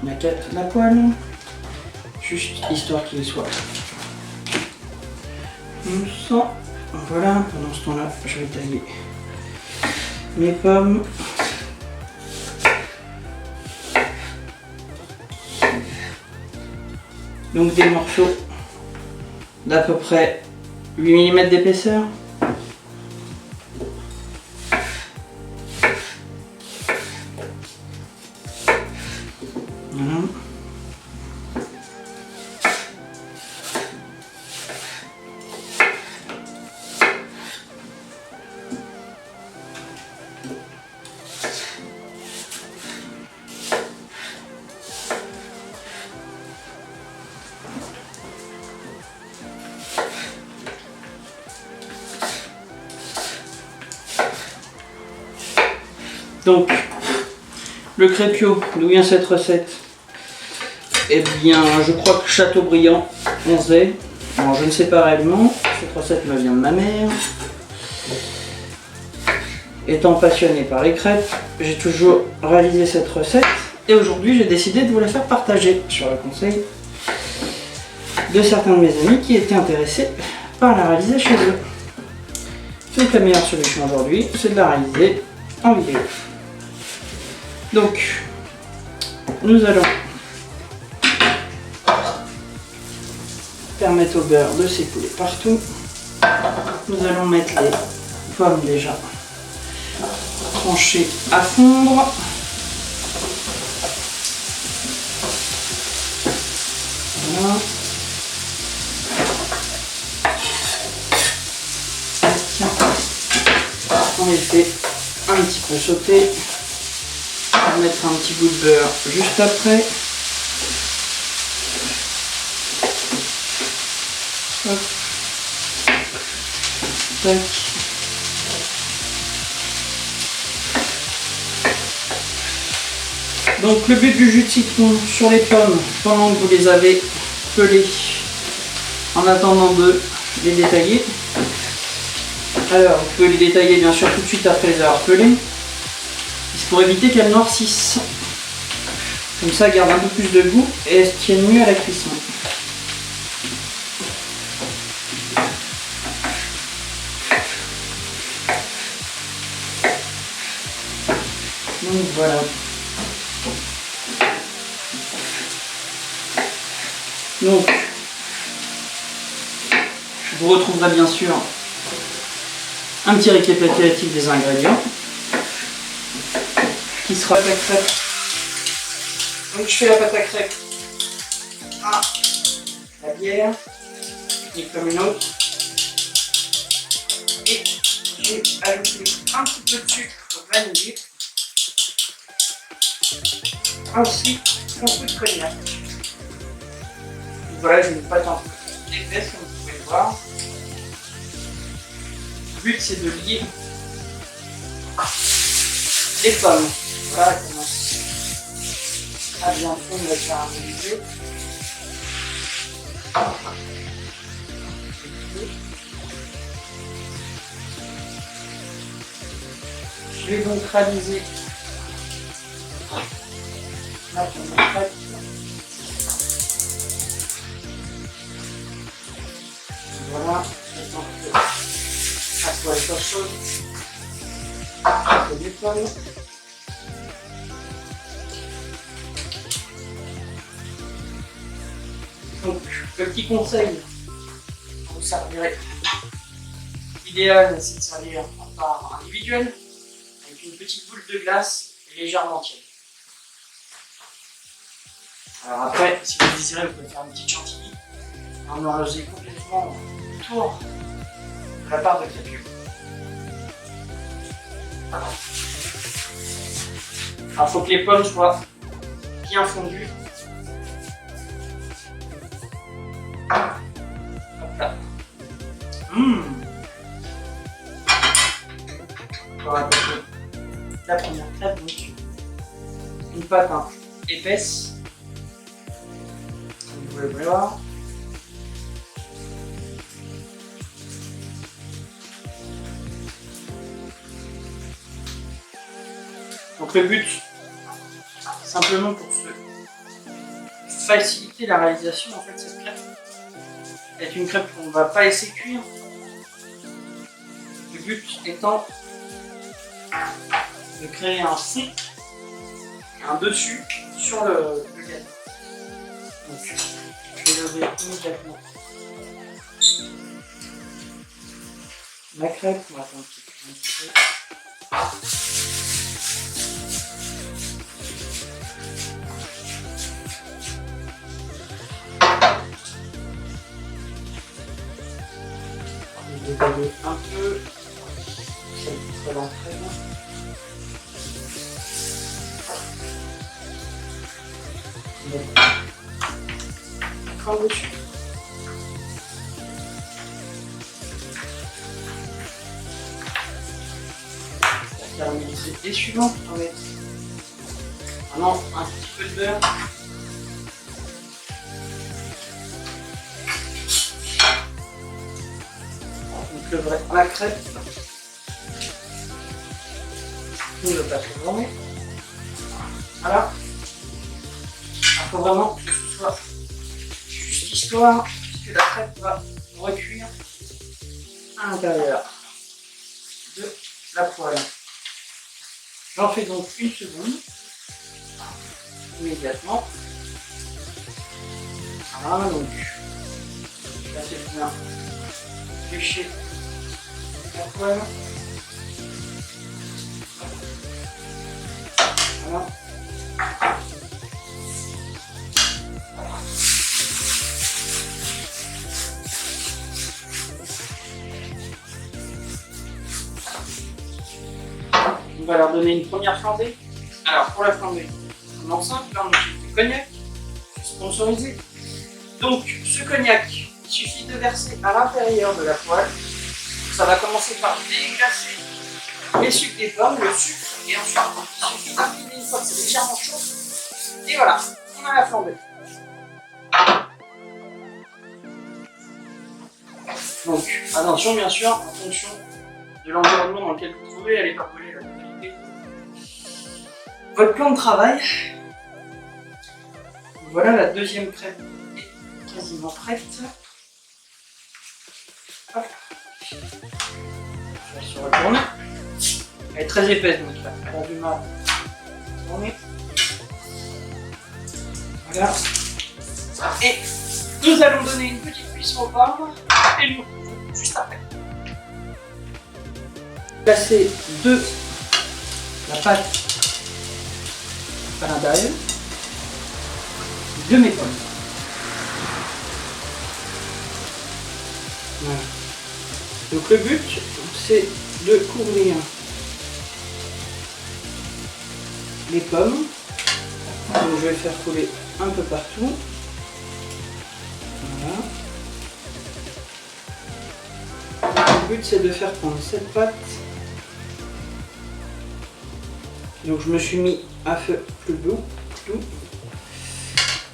il n'y a qu'à la poêle, juste histoire qu'il soit moussant. Voilà, pendant ce temps-là, je vais tailler mes pommes. Donc des morceaux d'à peu près 8 mm d'épaisseur. Voilà. Donc, le crépio, d'où vient cette recette? Eh bien, je crois que Châteaubriand en faisait. Alors, je ne sais pas réellement. Cette recette me vient de ma mère. Étant passionné par les crêpes, j'ai toujours réalisé cette recette. Et aujourd'hui, j'ai décidé de vous la faire partager sur le conseil de certains de mes amis qui étaient intéressés par la réaliser chez eux. Donc, la meilleure solution aujourd'hui, c'est de la réaliser en vidéo. Donc, nous allons permettre au beurre de s'écouler partout. Nous allons mettre les pommes déjà tranchées à fondre. Voilà. On les fait un petit peu sauter. On va mettre un petit bout de beurre juste après. Hop. Tac. Donc le but du jus de citron sur les pommes, pendant que vous les avez pelées, en attendant de les détailler. Alors vous pouvez les détailler bien sûr tout de suite après les avoir pelées. Pour éviter qu'elles noircissent. Comme ça, elles gardent un peu plus de goût et elles tiennent mieux à la cuisson. Donc voilà. Donc, je vous retrouverai bien sûr un petit récapitulatif des ingrédients. Qui sera la pâte à crêpes. Donc je fais la pâte à crêpes à la bière, technique comme une autre. Et j'ai ajouté un petit peu de sucre vanillé, ainsi qu'un peu de cognac. Donc voilà, j'ai une pâte un peu épaisse comme vous pouvez le voir. Le but c'est de lier les pommes. Voilà, commence à bien fondre et caraméliser. Je vais donc réaliser ma première crêpe. Voilà, maintenant que la poêle soit chaude, je vais les pommes. Donc, le petit conseil, vous servirez. L'idéal, c'est de servir en part individuelle, avec une petite boule de glace légèrement tiède. Alors après, si vous désirez, vous pouvez faire une petite chantilly. On arroser complètement autour de la part de crépure. Alors, il faut que les pommes soient bien fondues. Hop là. On va attaquer la première crêpe, donc une pâte épaisse, comme vous pouvez le voir. Donc le but, simplement pour ceux faciliter la réalisation en fait de cette crêpe. C'est une crêpe qu'on ne va pas laisser cuire. Le but étant de créer un fond, un dessus sur le gâteau. Donc, je vais lever immédiatement la crêpe. On va attendre un petit peu. Détailler un peu celle qui sera l'entrée. Encore dessus. On va terminer les suivantes. On va mettre vraiment un petit peu de beurre. Donc le vrai, la crêpe. Nous le plateau tourné. Voilà. Il faut vraiment que ce soit juste histoire, puisque la crêpe va recuire à l'intérieur de la poêle. J'en fais donc une seconde, immédiatement. Voilà, donc là c'est bien lécher la poêle. Voilà. On va leur donner une première flambée. Alors pour la flambée, on en simple, là on utilise du cognac, sponsorisé. Donc ce cognac, il suffit de verser à l'intérieur de la poêle. Ça va commencer par déglacer les sucres des pommes, le sucre, et ensuite il suffit d'incliner une fois que c'est légèrement chaud. Et voilà, on a la flambée. Donc attention bien sûr, en fonction de l'environnement dans lequel vous vous trouvez, allez pas brûler la totalité. Votre plan de travail. Voilà, la deuxième crêpe est quasiment prête. Hop. Je vais se retourner. Elle est très épaisse donc elle a du mal à tourner. Voilà. Et nous allons donner une petite cuisson aux pommes et nous retrouvons juste après. Placer la pâte à l'intérieur de mes pommes. Voilà. Donc le but c'est de couvrir les pommes. Donc je vais le faire couler un peu partout. Voilà. Le but c'est de faire prendre cette pâte. Donc je me suis mis à feu plus doux.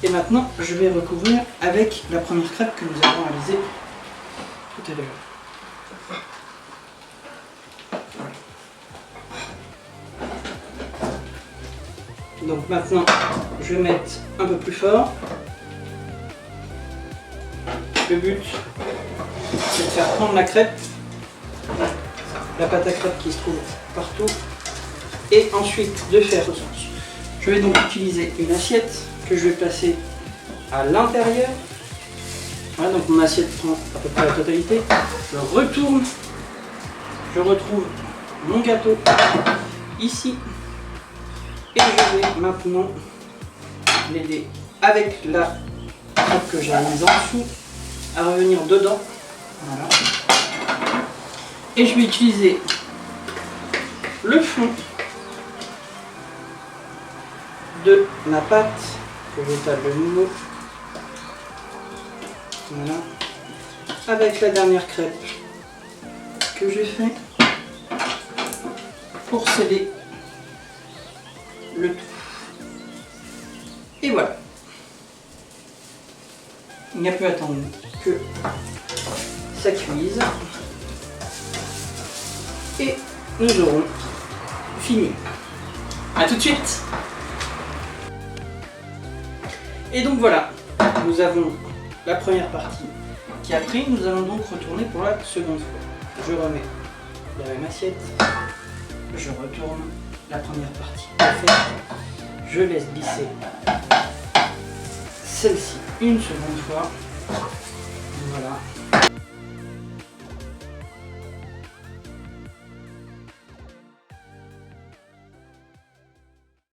Et maintenant je vais recouvrir avec la première crêpe que nous avons réalisée tout à l'heure. Donc maintenant je vais mettre un peu plus fort. Le but c'est de faire prendre la crêpe, la pâte à crêpe qui se trouve partout, et ensuite de faire. Je vais donc utiliser une assiette que je vais placer à l'intérieur. Voilà, donc mon assiette prend à peu près la totalité. Je retourne, je retrouve mon gâteau ici, et je vais maintenant l'aider avec la crêpe que j'ai mise en dessous à revenir dedans. Voilà. Et je vais utiliser le fond de la pâte que j'étale de nouveau. Voilà. Avec la dernière crêpe que j'ai fait pour sceller le tout. Et voilà. Il n'y a plus à attendre que ça cuise. Et nous aurons fini. A tout de suite. Et donc voilà, nous avons la première partie qui a pris. Nous allons donc retourner pour la seconde fois. Je remets la même assiette. Je retourne la première partie. Je laisse glisser celle-ci une seconde fois. Voilà.